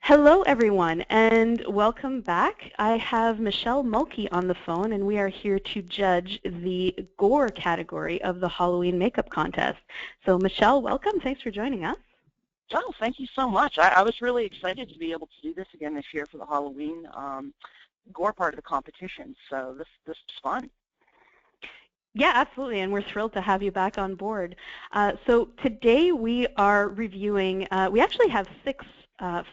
Hello, everyone, and welcome back. I have Michele Mulkey on the phone, and we are here to judge the Gore category of the Halloween makeup contest. So, Michele, welcome. Thanks for joining us. Oh, thank you so much. I was really excited to be able to do this again this year for the Halloween Gore part of the competition. So this is fun. Yeah, absolutely, and we're thrilled to have you back on board. So today we are reviewing, we actually have 6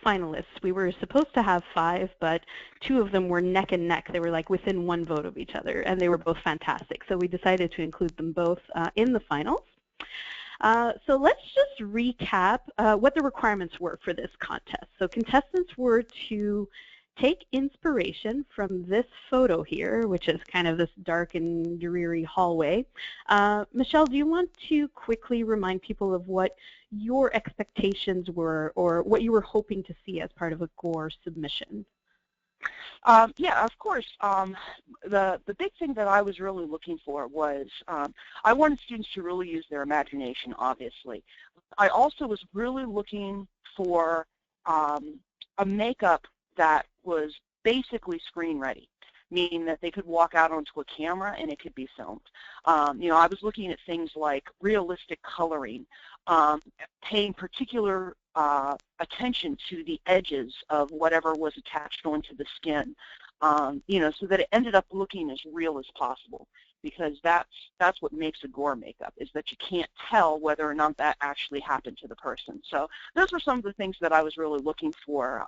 finalists. We were supposed to have 5, but 2 of them were neck and neck. They were like within 1 vote of each other, and they were both fantastic. So we decided to include them both in the finals. So let's just recap what the requirements were for this contest. So contestants were to take inspiration from this photo here, which is kind of this dark and dreary hallway. Michele, do you want to quickly remind people of what your expectations were or what you were hoping to see as part of a Gore submission? Yeah, of course. The big thing that I was really looking for was I wanted students to really use their imagination, obviously. I also was really looking for a makeup that was basically screen ready, meaning that they could walk out onto a camera and it could be filmed. You know, I was looking at things like realistic coloring, paying particular attention to the edges of whatever was attached onto the skin, you know, so that it ended up looking as real as possible, because that's what makes a Gore makeup, is that you can't tell whether or not that actually happened to the person. So those were some of the things that I was really looking for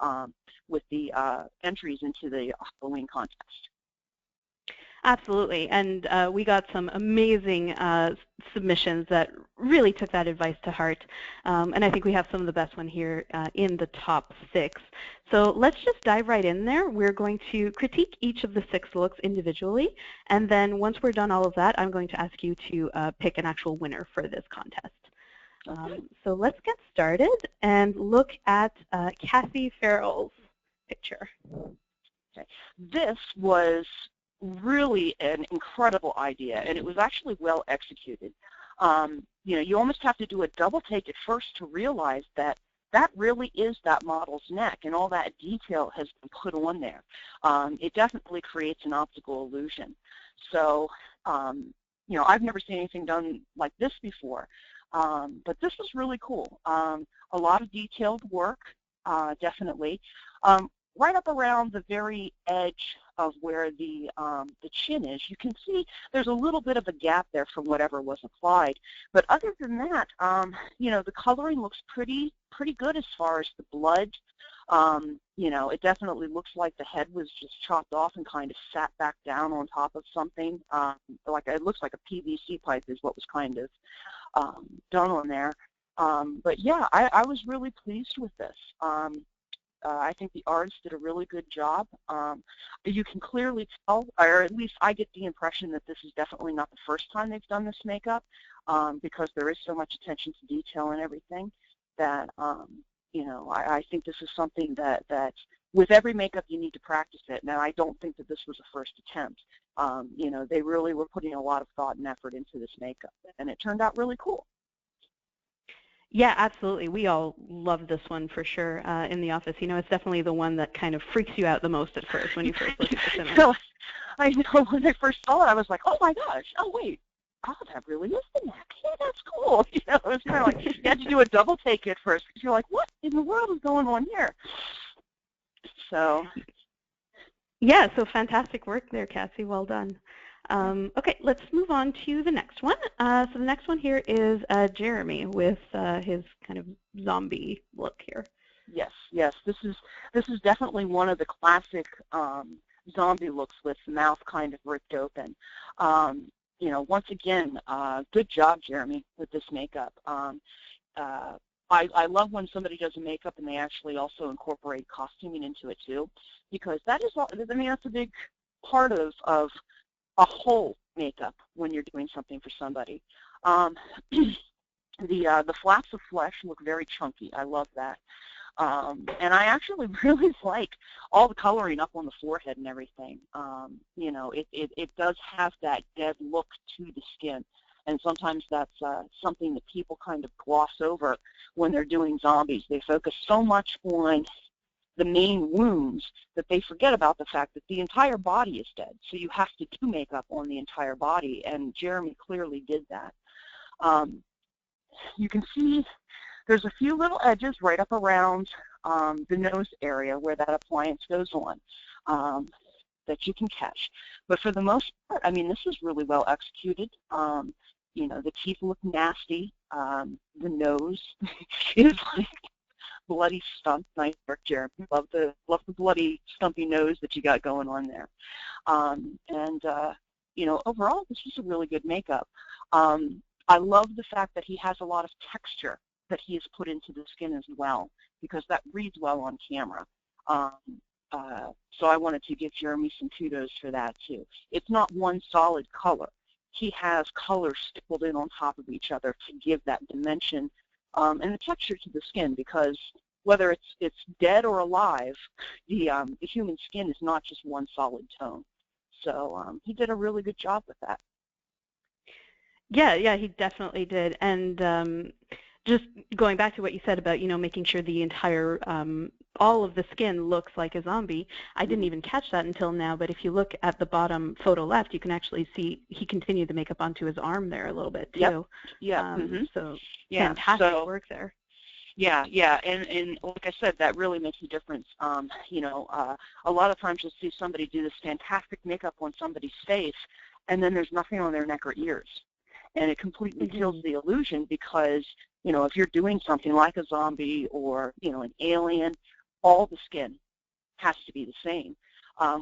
with the entries into the Halloween contest. Absolutely, and we got some amazing submissions that really took that advice to heart, and I think we have some of the best one here in the top 6. So let's just dive right in there. We're going to critique each of the 6 looks individually, and then once we're done all of that, I'm going to ask you to pick an actual winner for this contest. So let's get started and look at Cassi Farrell's picture. Okay. This was really an incredible idea, and it was actually well executed. You know, you almost have to do a double take at first to realize that that really is that model's neck, and all that detail has been put on there. It definitely creates an optical illusion. So, you know, I've never seen anything done like this before, but this was really cool. A lot of detailed work, definitely. Right up around the very edge of where the chin is, you can see there's a little bit of a gap there from whatever was applied. But other than that, you know, the coloring looks pretty good as far as the blood. You know, it definitely looks like the head was just chopped off and kind of sat back down on top of something. Like it looks like a PVC pipe is what was kind of done on there. But yeah, I was really pleased with this. I think the artists did a really good job. You can clearly tell, or at least I get the impression that this is definitely not the first time they've done this makeup, because there is so much attention to detail and everything that, you know, I think this is something that with every makeup you need to practice it. Now, I don't think that this was a first attempt. You know, they really were putting a lot of thought and effort into this makeup, and it turned out really cool. Yeah, absolutely. We all love this one for sure in the office. You know, it's definitely the one that kind of freaks you out the most at first when you first look at this image. So, I know when I first saw it, I was like, oh my gosh, oh wait, oh that really is the neck. Yeah, that's cool. You know, it was kind of like you had to do a double take at first because you're like, what in the world is going on here? So. Yeah, so fantastic work there, Cassie. Well done. Okay, let's move on to the next one. So the next one here is Jeremy with his kind of zombie look here. Yes, yes. This is definitely one of the classic zombie looks with the mouth kind of ripped open. You know, once again, good job, Jeremy, with this makeup. I love when somebody does a makeup and they actually also incorporate costuming into it too, because that is, I mean, that's a big part of a whole makeup when you're doing something for somebody. The flaps of flesh look very chunky. I love that. And I actually really like all the coloring up on the forehead and everything. You know, it does have that dead look to the skin. And sometimes that's something that people kind of gloss over when they're doing zombies. They focus so much on the main wounds, that they forget about the fact that the entire body is dead. So you have to do makeup on the entire body, and Jeremy clearly did that. You can see there's a few little edges right up around the nose area where that appliance goes on that you can catch. But for the most part, I mean, this is really well executed. You know, the teeth look nasty. The nose is like bloody stump. Nice work, Jeremy. Love the bloody stumpy nose that you got going on there. You know, overall, this was a really good makeup. I love the fact that he has a lot of texture that he has put into the skin as well, because that reads well on camera. So I wanted to give Jeremy some kudos for that too. It's not one solid color. He has colors stippled in on top of each other to give that dimension and the texture to the skin, because whether it's dead or alive, the human skin is not just one solid tone. So he did a really good job with that. Yeah, he definitely did. And just going back to what you said about, you know, making sure the entire, all of the skin looks like a zombie, I didn't even catch that until now, but if you look at the bottom photo left, you can actually see he continued the makeup onto his arm there a little bit too. Yep. Yeah. So yeah. fantastic work there. Yeah, and like I said, that really makes a difference. You know, a lot of times you'll see somebody do this fantastic makeup on somebody's face, and then there's nothing on their neck or ears. And it completely kills the illusion, because, you know, if you're doing something like a zombie or, you know, an alien, all the skin has to be the same.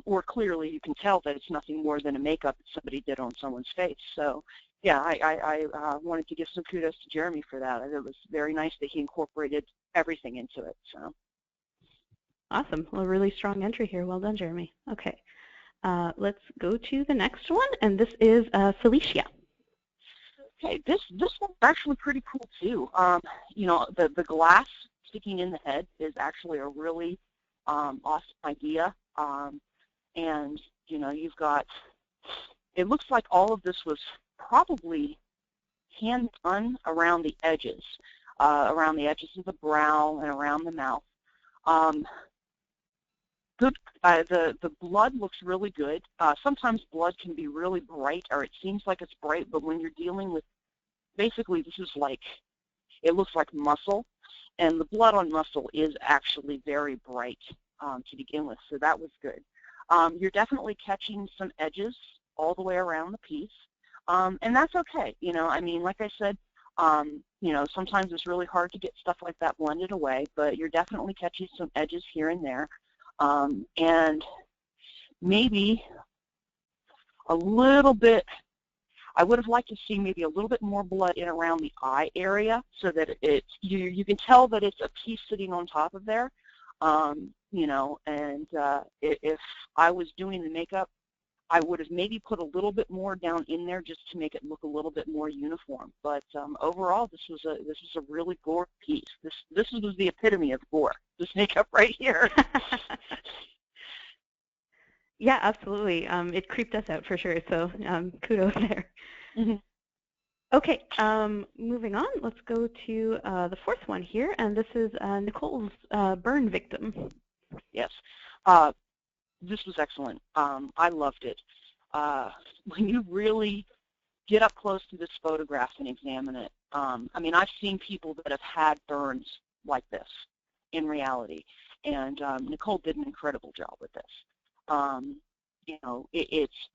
Or clearly you can tell that it's nothing more than a makeup that somebody did on someone's face. So, yeah, I wanted to give some kudos to Jeremy for that. It was very nice that he incorporated everything into it. So. Awesome. Well, a really strong entry here. Well done, Jeremy. Okay. Let's go to the next one, and this is Feleecia. Okay, this one's actually pretty cool too. You know, the glass sticking in the head is actually a really awesome idea. And you know, you've got, it looks like all of this was probably hand done around the edges of the brow and around the mouth. The blood looks really good. Sometimes blood can be really bright, or it seems like it's bright, but when you're dealing with, basically this is like, it looks like muscle, and the blood on muscle is actually very bright to begin with, so that was good. You're definitely catching some edges all the way around the piece, and that's okay. You know, I mean, like I said, you know, sometimes it's really hard to get stuff like that blended away, but you're definitely catching some edges here and there. And maybe a little bit, I would have liked to see maybe a little bit more blood in around the eye area, so that it's, you can tell that it's a piece sitting on top of there. You know, and if I was doing the makeup, I would have maybe put a little bit more down in there just to make it look a little bit more uniform. But overall, this was a really Gore piece. This was the epitome of Gore. This makeup right here. Yeah, absolutely. It creeped us out for sure. So kudos there. Okay, moving on. Let's go to the fourth one here, and this is Nicole's burn victim. Yes. This was excellent. I loved it. When you really get up close to this photograph and examine it, I mean, I've seen people that have had burns like this in reality, and Nicole did an incredible job with this. You know, it's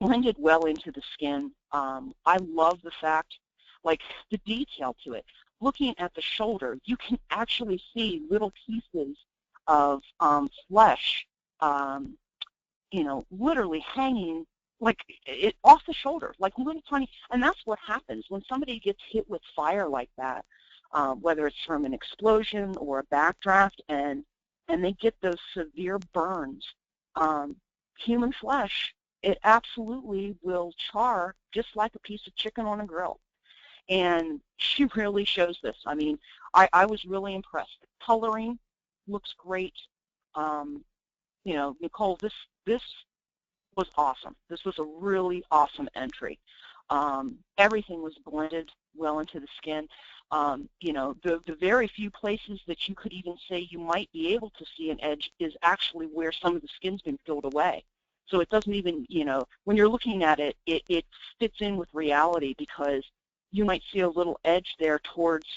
blended well into the skin. I love the fact, like, the detail to it. Looking at the shoulder, you can actually see little pieces of flesh, you know, literally hanging like it off the shoulder, like little tiny. And that's what happens when somebody gets hit with fire like that, whether it's from an explosion or a backdraft, and they get those severe burns. Human flesh, it absolutely will char just like a piece of chicken on a grill. And she really shows this. I mean, I was really impressed. The coloring looks great. You know, Nicole, this was awesome. This was a really awesome entry. Everything was blended well into the skin. You know, the very few places that you could even say you might be able to see an edge is actually where some of the skin's been peeled away. So it doesn't even, you know, when you're looking at it, it fits in with reality, because you might see a little edge there towards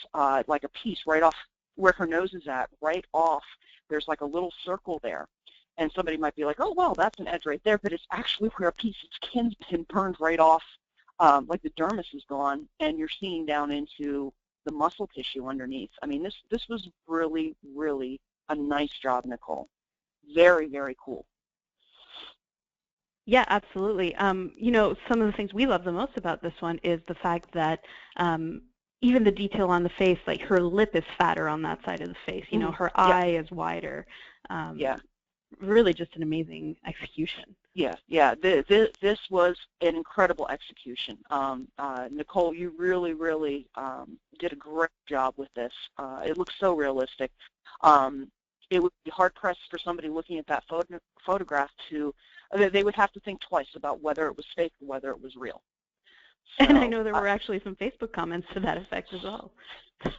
like a piece right off where her nose is at, right off. There's like a little circle there. And somebody might be like, oh, well, that's an edge right there, but it's actually where a piece of skin's been burned right off, like the dermis is gone, and you're seeing down into the muscle tissue underneath. I mean, this was really, really a nice job, Nicole. Very, very cool. Yeah, absolutely. You know, some of the things we love the most about this one is the fact that even the detail on the face, like her lip is fatter on that side of the face. You know, her eye is wider. Yeah. Really just an amazing execution. Yeah, yeah. This was an incredible execution. Nicole, you really, really did a great job with this. It looks so realistic. It would be hard-pressed for somebody looking at that photograph to, they would have to think twice about whether it was fake or whether it was real. So, and I know there were actually some Facebook comments to that effect as well.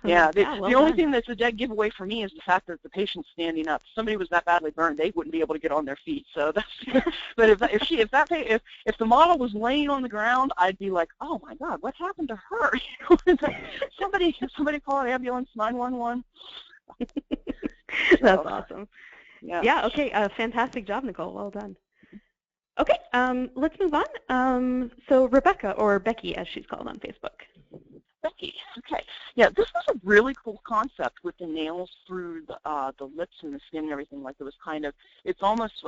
Yeah, the only thing that's a dead giveaway for me is the fact that the patient's standing up. If somebody was that badly burned, they wouldn't be able to get on their feet. So that's. But if the model was laying on the ground, I'd be like, oh my God, what happened to her? somebody call an ambulance, 911. That's awesome. Yeah. Yeah. Okay. Fantastic job, Nicole. Well done. Okay. Let's move on. So Rebecca, or Becky, as she's called on Facebook. Becky, okay. Yeah, this was a really cool concept with the nails through the lips and the skin and everything. Like, it was kind of, it's almost,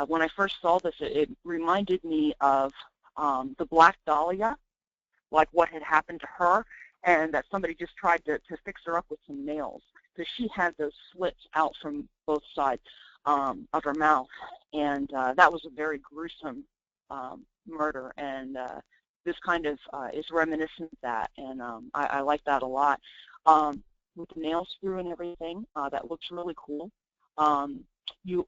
when I first saw this, it reminded me of the Black Dahlia, like what had happened to her, and that somebody just tried to fix her up with some nails, because she had those slits out from both sides of her mouth, and that was a very gruesome murder, and this kind of is reminiscent of that, and I like that a lot. With the nails through and everything, that looks really cool. You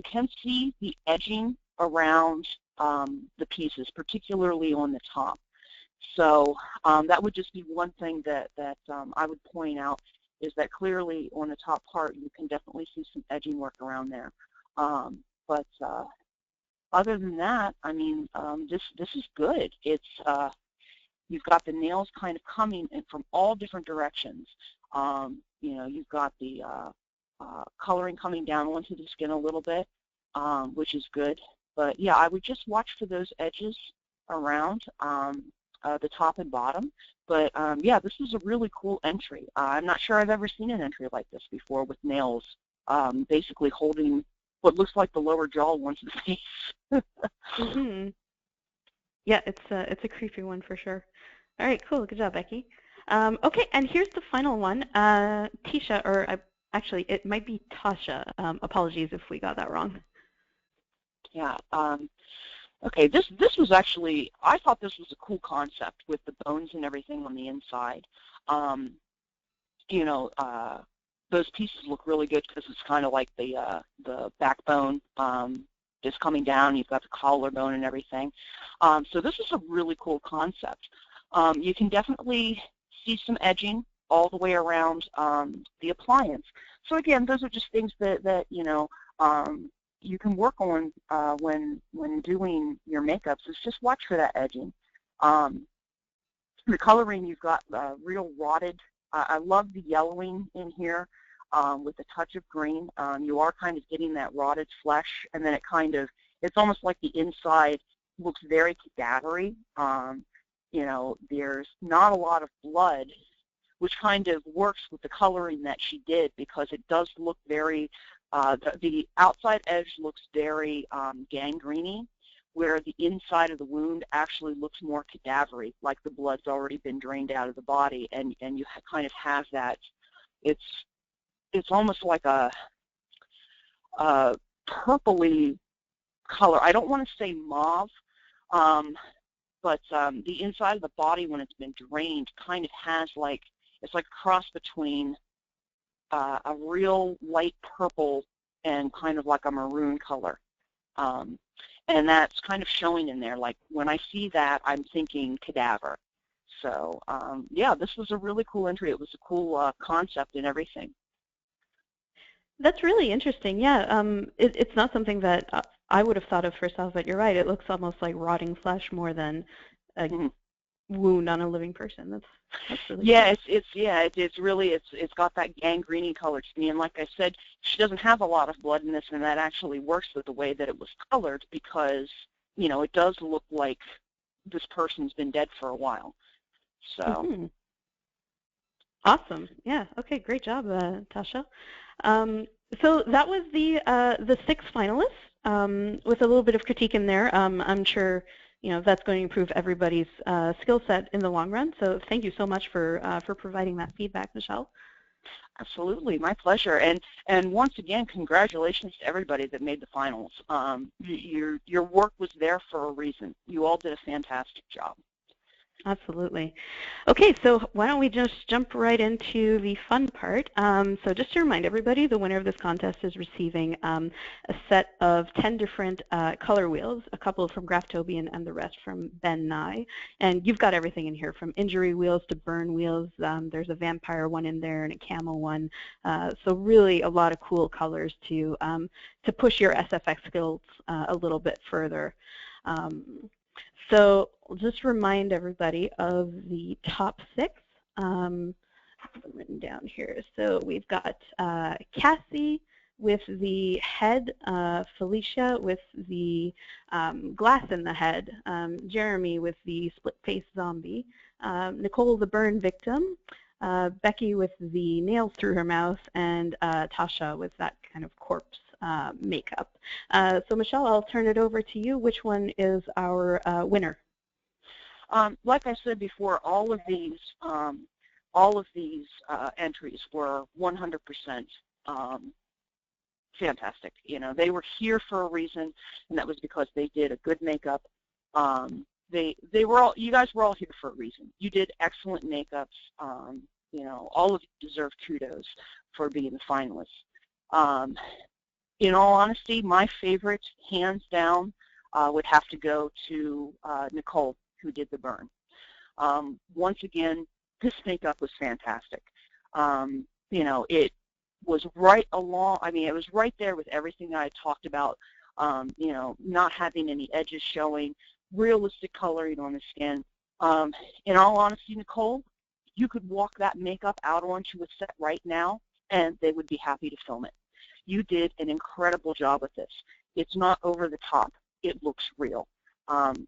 can see the edging around the pieces, particularly on the top. So that would just be one thing that I would point out, is that clearly on the top part you can definitely see some edging work around there. But other than that, I mean, this is good. It's you've got the nails kind of coming in from all different directions. You know, you've got the coloring coming down onto the skin a little bit, which is good. But yeah, I would just watch for those edges around the top and bottom. But yeah, this is a really cool entry. I'm not sure I've ever seen an entry like this before, with nails basically holding what looks like the lower jaw onto the face. Mm-hmm. Yeah, it's a creepy one for sure. All right, cool. Good job, Becky. Okay, and here's the final one. Tasha, or actually, it might be Tasha. Apologies if we got that wrong. Yeah. Okay, this was actually, I thought this was a cool concept with the bones and everything on the inside. You know, those pieces look really good because it's kind of like the backbone is coming down. You've got the collarbone and everything. So this is a really cool concept. You can definitely see some edging all the way around the appliance. So again, those are just things that you know, you can work on when doing your makeups. Is just watch for that edging. The coloring, you've got real rotted. I love the yellowing in here with a touch of green. You are kind of getting that rotted flesh, and then it's almost like the inside looks very cadavery. You know, there's not a lot of blood, which kind of works with the coloring that she did, because it does look very, the outside edge looks very gangrene, where the inside of the wound actually looks more cadavery, like the blood's already been drained out of the body, and you kind of have that. It's almost like a purpley color. I don't want to say mauve, but the inside of the body, when it's been drained, kind of has like, it's like a cross between a real light purple and kind of like a maroon color. And that's kind of showing in there. Like, when I see that, I'm thinking cadaver. So yeah, this was a really cool entry. It was a cool concept and everything. That's really interesting. Yeah, it's not something that I would have thought of first off, but you're right. It looks almost like rotting flesh more than a wound on a living person. That's really yeah, cool. it's got that gangrene color to me. And like I said, she doesn't have a lot of blood in this, and that actually works with the way that it was colored because it does look like this person's been dead for a while. So. Awesome. Yeah. Okay. Great job, Tasha. So that was the 6 finalists with a little bit of critique in there. I'm sure that's going to improve everybody's skill set in the long run. So thank you so much for providing that feedback, Michele. Absolutely, my pleasure. And once again, congratulations to everybody that made the finals. Your work was there for a reason. You all did a fantastic job. Absolutely. Okay, so why don't we just jump right into the fun part. So just to remind everybody, the winner of this contest is receiving a set of 10 different color wheels, a couple from Graftobian and the rest from Ben Nye. And you've got everything in here, from injury wheels to burn wheels. There's a vampire one in there and a camel one. So really a lot of cool colors to push your SFX skills a little bit further. So I'll just remind everybody of the top 6. I've written down here. So we've got Cassi with the head, Feleecia with the glass in the head, Jeremy with the split-face zombie, Nicole the burn victim, Becky with the nails through her mouth, and Tasha with that kind of corpse makeup. So Michele, I'll turn it over to you. Which one is our winner? Like I said before, all of these entries were 100% fantastic. They were here for a reason, and that was because they did a good makeup. You guys were all here for a reason. You did excellent makeups. All of you deserve kudos for being the finalists. In all honesty, my favorite, hands down, would have to go to Nicole, who did the burn. Once again, this makeup was fantastic. It was right along, it was right there with everything I talked about, not having any edges showing, realistic coloring on the skin. In all honesty, Nicole, you could walk that makeup out onto a set right now, and they would be happy to film it. You did an incredible job with this. It's not over the top. It looks real.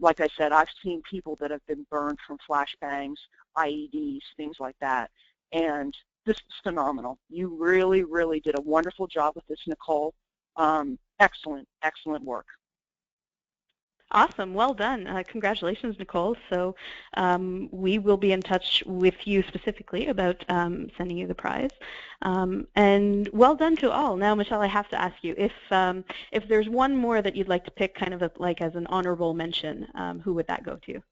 Like I said, I've seen people that have been burned from flashbangs, IEDs, things like that, and this is phenomenal. You really, really did a wonderful job with this, Nicole. Excellent, excellent work. Awesome. Well done. Congratulations, Nicole. So we will be in touch with you specifically about sending you the prize. And well done to all. Now, Michele, I have to ask you, if there's one more that you'd like to pick kind of like as an honorable mention, who would that go to?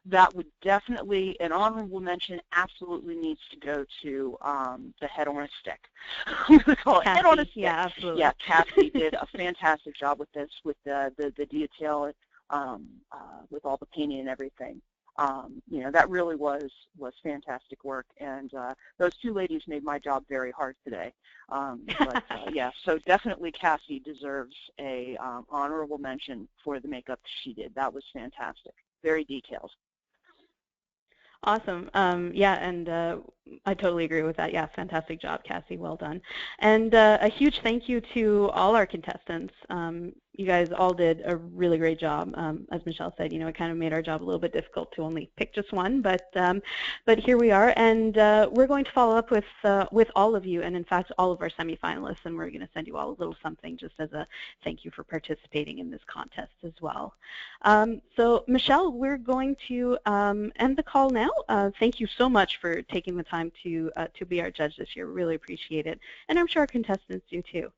That would definitely, an honorable mention absolutely needs to go to the head on a stick. I'm going to call it Cassi. Head on a stick. Yeah, absolutely. Yeah, Cassi did a fantastic job with this, with the detail, with all the painting and everything. That really was fantastic work, and those 2 ladies made my job very hard today. Yeah, so definitely Cassi deserves a honorable mention for the makeup she did. That was fantastic, very detailed. Awesome. Yeah, and I totally agree with that. Yeah, fantastic job, Cassi. Well done. And a huge thank you to all our contestants. You guys all did a really great job. As Michele said, it kind of made our job a little bit difficult to only pick just one, but here we are, and we're going to follow up with all of you, and in fact, all of our semifinalists, and we're going to send you all a little something just as a thank you for participating in this contest as well. So Michele, we're going to end the call now. Thank you so much for taking the time to be our judge this year. Really appreciate it, and I'm sure our contestants do too.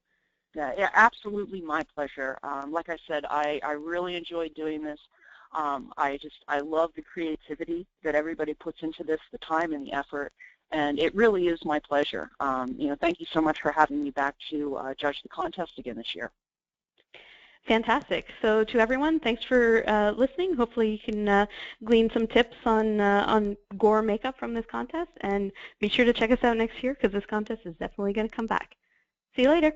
Yeah, absolutely my pleasure. Like I said, I really enjoyed doing this. I love the creativity that everybody puts into this, the time and the effort, and it really is my pleasure. Thank you so much for having me back to judge the contest again this year. Fantastic. So to everyone, thanks for listening. Hopefully you can glean some tips on Gore makeup from this contest, and be sure to check us out next year because this contest is definitely going to come back. See you later.